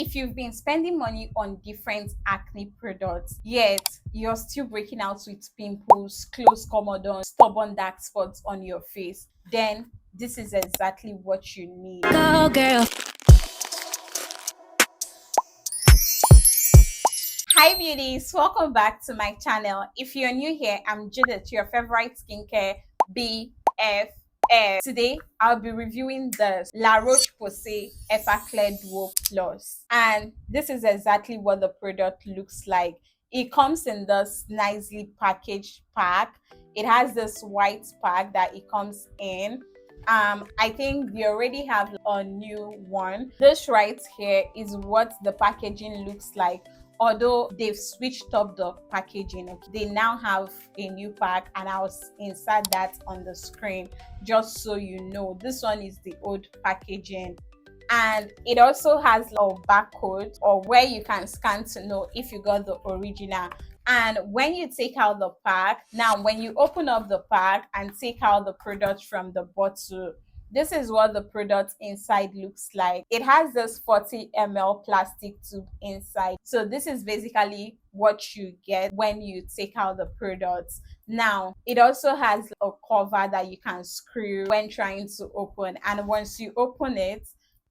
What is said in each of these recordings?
If you've been spending money on different acne products, yet you're still breaking out with pimples, close comedons, stubborn dark spots on your face, then this is exactly what you need. Go, girl. Hi beauties, welcome back to my channel. If you're new here, I'm Judith, your favorite skincare BFF. Today I'll be reviewing the La Roche-Posay Effaclar Duo Plus, and this is exactly what the product looks like. It comes in this nicely packaged pack. It has this white pack that it comes in. I think they already have a new one. This right here is what the packaging looks like, although they've switched up the packaging. Okay, they now have a new pack, and I'll insert that on the screen just so you know. This one is the old packaging, and it also has a barcode or where you can scan to know if you got the original. And when you take out the pack, now when you open up the pack and take out the product from the bottle, this is what the product inside looks like. It has this 40 ml plastic tube inside. So this is basically what you get when you take out the product. Now, it also has a cover that you can screw when trying to open. And once you open it,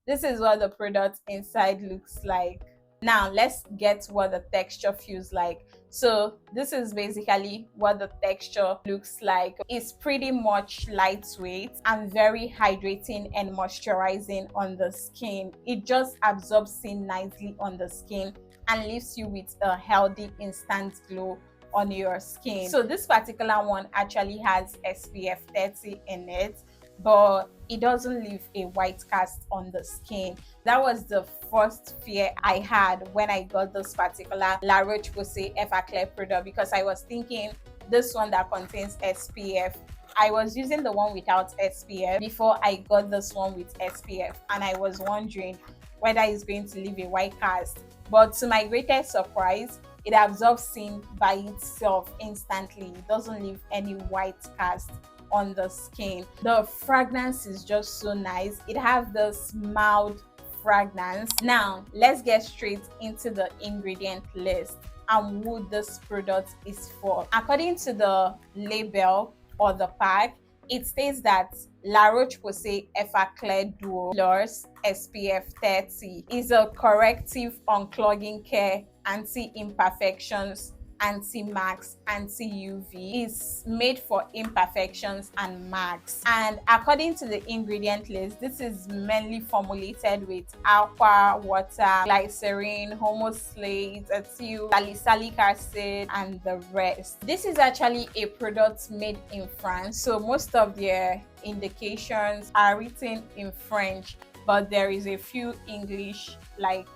this is what the product inside looks like. Now let's get what the texture feels like. So this is basically what the texture looks like. It's pretty much lightweight and very hydrating and moisturizing on the skin. It just absorbs in nicely on the skin and leaves you with a healthy instant glow on your skin. So this particular one actually has SPF 30 in it, but it doesn't leave a white cast on the skin. That was the first fear I had when I got this particular La Roche-Posay Effaclar product, because I was thinking this one that contains SPF. I was using the one without SPF before I got this one with SPF, and I was wondering whether it's going to leave a white cast. But to my greatest surprise, it absorbs in by itself instantly. It doesn't leave any white cast on the skin. The fragrance is just so nice. It has this mild fragrance. Now let's get straight into the ingredient list and who this product is for. According to the label or the pack, it states that La Roche-Posay Effaclar Duo Plus SPF 30 is a corrective unclogging care, anti-imperfections, anti-marks, anti-UV. Is made for imperfections and marks. And according to the ingredient list, this is mainly formulated with aqua, water, glycerin, homosalate, ethyl, salicylic acid, and the rest. This is actually a product made in France, so most of their indications are written in French, but there is a few English, like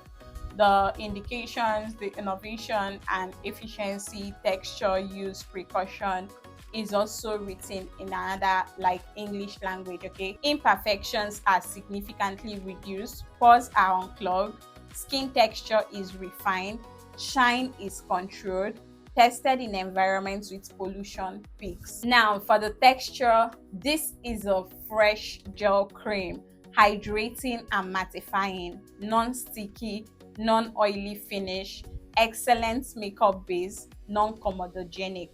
the indications, the innovation and efficiency, texture, use, precaution is also written in another like English language. Okay, imperfections are significantly reduced, pores are unclogged, skin texture is refined, shine is controlled, tested in environments with pollution peaks. Now for the texture, this is a fresh gel cream, hydrating and mattifying, non-sticky, non-oily finish, excellent makeup base, non-comedogenic.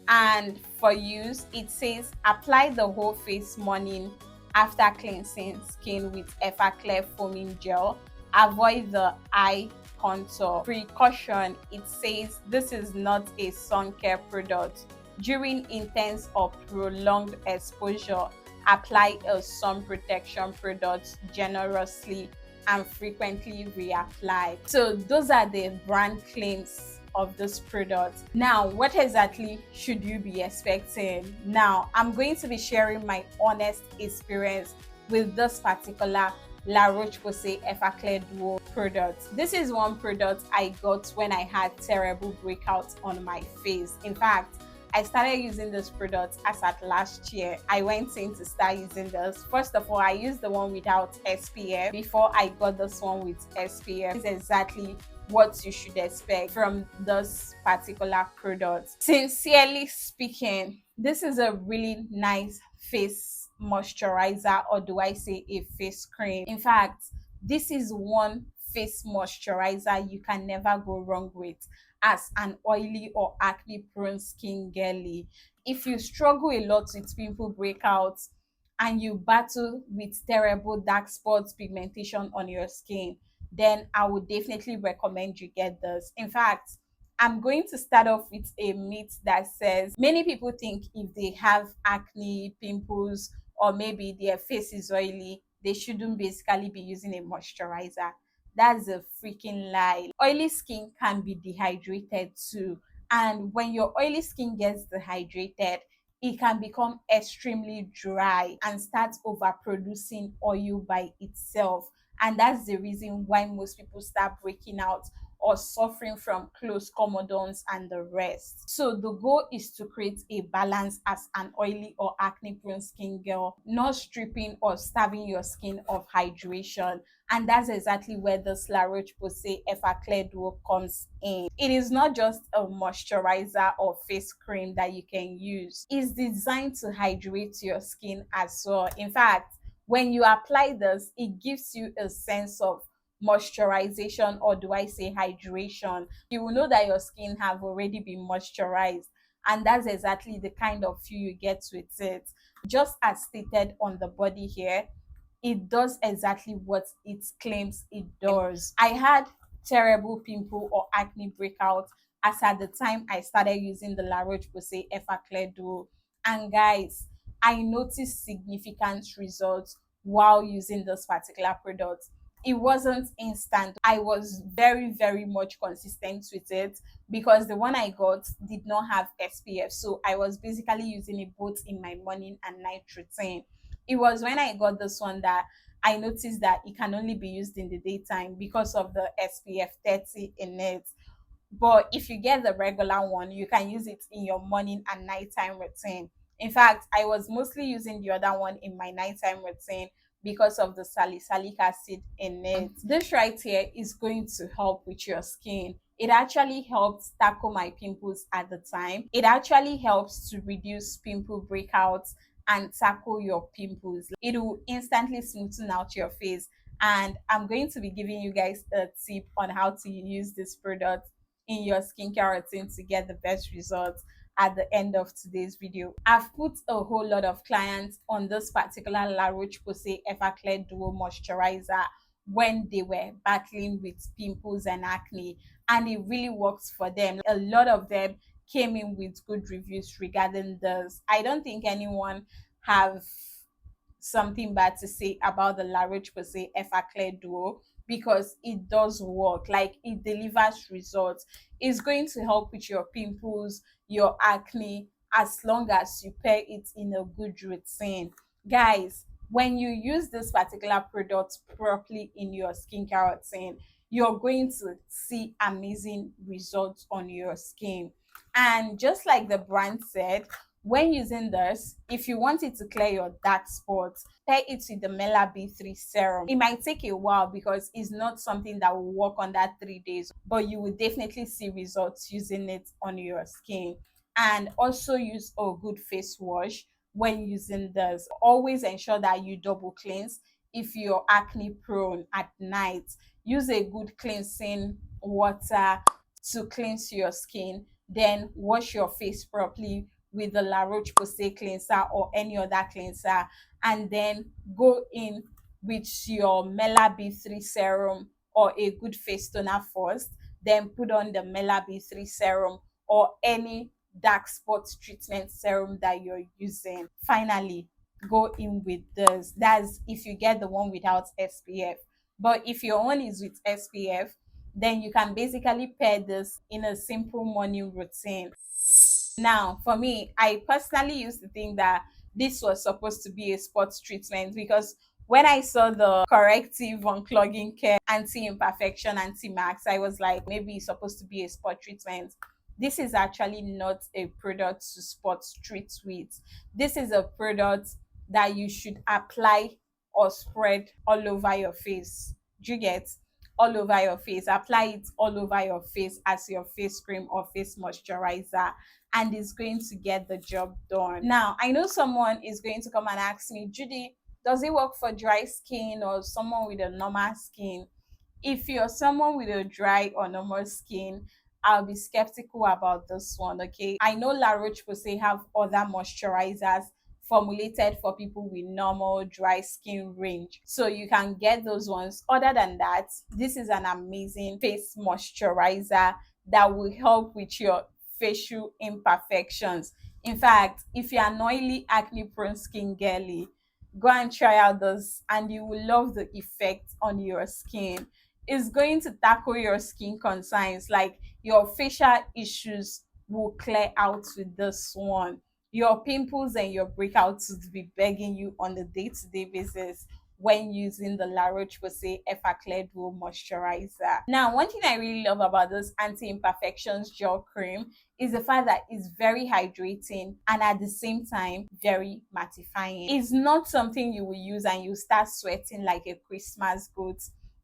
And for use, it says apply the whole face morning after cleansing skin with Effaclar foaming gel. Avoid the eye contour. Precaution, it says this is not a sun care product. During intense or prolonged exposure, apply a sun protection product generously and frequently reapply. So those are the brand claims of this product. Now, what exactly should you be expecting? Now, I'm going to be sharing my honest experience with this particular La Roche-Posay Effaclar Duo product. This is one product I got when I had terrible breakouts on my face. In fact, I started using this product as at last year. I went in to start using this. First of all, I used the one without SPF before I got this one with SPF. This is exactly what you should expect from this particular product. Sincerely speaking, this is a really nice face moisturizer, or do I say a face cream? In fact, this is one face moisturizer you can never go wrong with as an oily or acne prone skin girly. If you struggle a lot with pimple breakouts and you battle with terrible dark spots pigmentation on your skin, then I would definitely recommend you get this. In fact, I'm going to start off with a myth that says many people think if they have acne, pimples, or maybe their face is oily, they shouldn't basically be using a moisturizer. That's a freaking lie. Oily skin can be dehydrated too. And when your oily skin gets dehydrated, it can become extremely dry and start overproducing oil by itself. And that's the reason why most people start breaking out or suffering from close commodones and the rest. So the goal is to create a balance as an oily or acne prone skin girl, not stripping or starving your skin of hydration. And that's exactly where the La Roche-Posay Effaclar Duo comes in. It is not just a moisturizer or face cream that you can use. It's designed to hydrate your skin as well. In fact, when you apply this, it gives you a sense of moisturization, or do I say hydration. You will know that your skin have already been moisturized, and that's exactly the kind of feel you get with it. Just as stated on the body here, it does exactly what it claims it does. I had terrible pimple or acne breakout as at the time I started using the La Roche-Posay Effaclar Duo. And guys, I noticed significant results while using this particular product. It wasn't instant. I was very, very much consistent with it because the one I got did not have SPF. So I was basically using it both in my morning and night routine. It was when I got this one that I noticed that it can only be used in the daytime because of the SPF 30 in it. But if you get the regular one, you can use it in your morning and nighttime routine. In fact, I was mostly using the other one in my nighttime routine because of the salicylic acid in it. This right here is going to help with your skin. It actually helps tackle my pimples at the time. It actually helps to reduce pimple breakouts and tackle your pimples. It will instantly smoothen out your face. And I'm going to be giving you guys a tip on how to use this product in your skincare routine to get the best results at the end of today's video. I've put a whole lot of clients on this particular La Roche-Posay Effaclar Duo moisturizer when they were battling with pimples and acne, and it really works for them. A lot of them came in with good reviews regarding this. I don't think anyone have something bad to say about the La Roche-Posay Effaclar Duo because it does work. Like, it delivers results. It's going to help with your pimples, your acne, as long as you pair it in a good routine. Guys, when you use this particular product properly in your skincare routine, you're going to see amazing results on your skin. And just like the brand said, when using this, if you want it to clear your dark spots, pair it with the Mela B3 serum. It might take a while because it's not something that will work on that 3 days, but you will definitely see results using it on your skin. And also use a good face wash when using this. Always ensure that you double cleanse if you're acne prone at night. Use a good cleansing water to cleanse your skin, then wash your face properly with the La Roche-Posay cleanser or any other cleanser, and then go in with your Mela B3 serum or a good face toner first, then put on the Mela B3 serum or any dark spot treatment serum that you're using. Finally, go in with this. That's if you get the one without SPF. But if your one is with SPF, then you can basically pair this in a simple morning routine. Now, for me, I personally used to think that this was supposed to be a sports treatment because when I saw the corrective unclogging care, anti-imperfection, anti-max, I was like, maybe it's supposed to be a sport treatment. This is actually not a product to sports treat with. This is a product that you should apply or spread all over your face. Do you get? All over your face. Apply it all over your face as your face cream or face moisturizer, and it's going to get the job done. Now, I know someone is going to come and ask me, Judy, does it work for dry skin or someone with a normal skin? If you're someone with a dry or normal skin, I'll be skeptical about this one, okay? I know La Roche-Posay have other moisturizers formulated for people with normal dry skin range, so you can get those ones. Other than that, this is an amazing face moisturizer that will help with your facial imperfections. In fact, if you're an oily, acne prone skin girly, go and try out this and you will love the effect on your skin. It's going to tackle your skin concerns, like your facial issues will clear out with this one. Your pimples and your breakouts will be begging you on a day-to-day basis when using the La Roche-Posay Effaclar Duo moisturizer. Now, one thing I really love about this anti-imperfections gel cream is the fact that it's very hydrating and at the same time very mattifying. It's not something you will use and you start sweating like a Christmas goat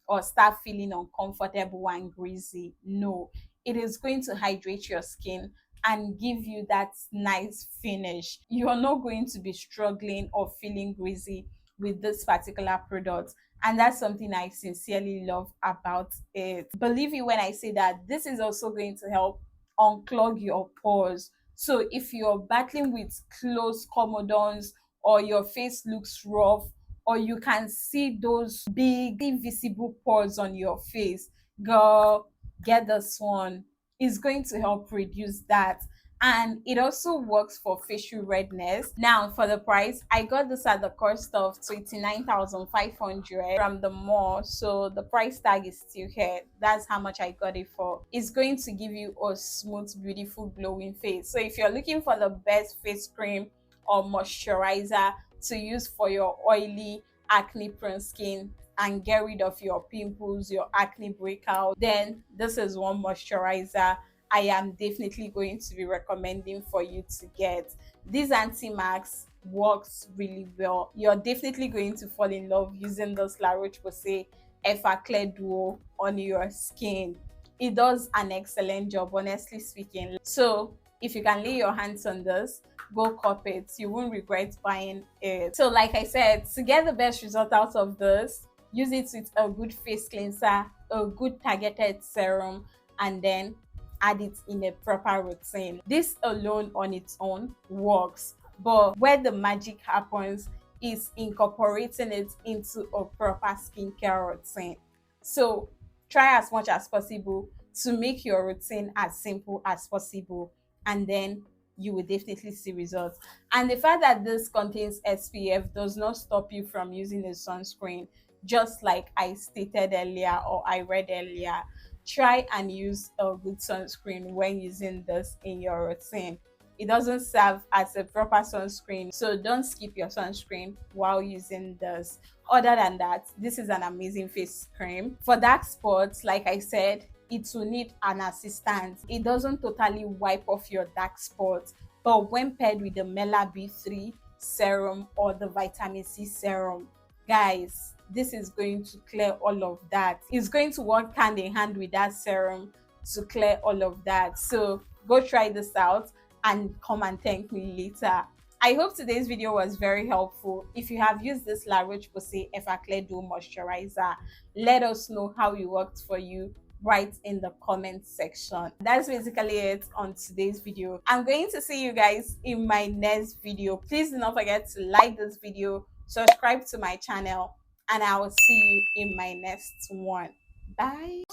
or start feeling uncomfortable and greasy. No, it is going to hydrate your skin and give you that nice finish. You're not going to be struggling or feeling greasy with this particular product. And that's something I sincerely love about it. Believe me when I say that this is also going to help unclog your pores. So if you're battling with closed comedons or your face looks rough or you can see those big visible pores on your face, girl, get this one. It's going to help reduce that, and it also works for facial redness. Now, for the price, I got this at the cost of 29,500 from the mall, so the price tag is still here. That's how much I got it for. It's going to give you a smooth, beautiful, glowing face. So if you're looking for the best face cream or moisturizer to use for your oily, acne prone skin and get rid of your pimples, your acne breakout, then this is one moisturizer I am definitely going to be recommending for you to get. This anti-max works really well. You're definitely going to fall in love using this La Roche-Posay Effaclar Duo on your skin. It does an excellent job, honestly speaking. So if you can lay your hands on this, go cop it. You won't regret buying it. So like I said, to get the best result out of this, use it with a good face cleanser, a good targeted serum, and then add it in a proper routine. This alone on its own works, but where the magic happens is incorporating it into a proper skincare routine. So try as much as possible to make your routine as simple as possible, and then you will definitely see results. And the fact that this contains SPF does not stop you from using a sunscreen. Just like I stated earlier or I read earlier, try and use a good sunscreen when using this in your routine. It doesn't serve as a proper sunscreen, so don't skip your sunscreen while using this. Other than that, this is an amazing face cream. For dark spots, like I said, it will need an assistant. It doesn't totally wipe off your dark spots, but when paired with the Mela B3 serum or the vitamin C serum, guys, this is going to clear all of that. It's going to work hand in hand with that serum to clear all of that. So go try this out and come and thank me later. I hope today's video was very helpful. If you have used this La Roche-Posay Effaclar Duo moisturizer, let us know how it worked for you right in the comment section. That's basically it on today's video. I'm going to see you guys in my next video. Please do not forget to like this video, subscribe to my channel, and I will see you in my next one. Bye.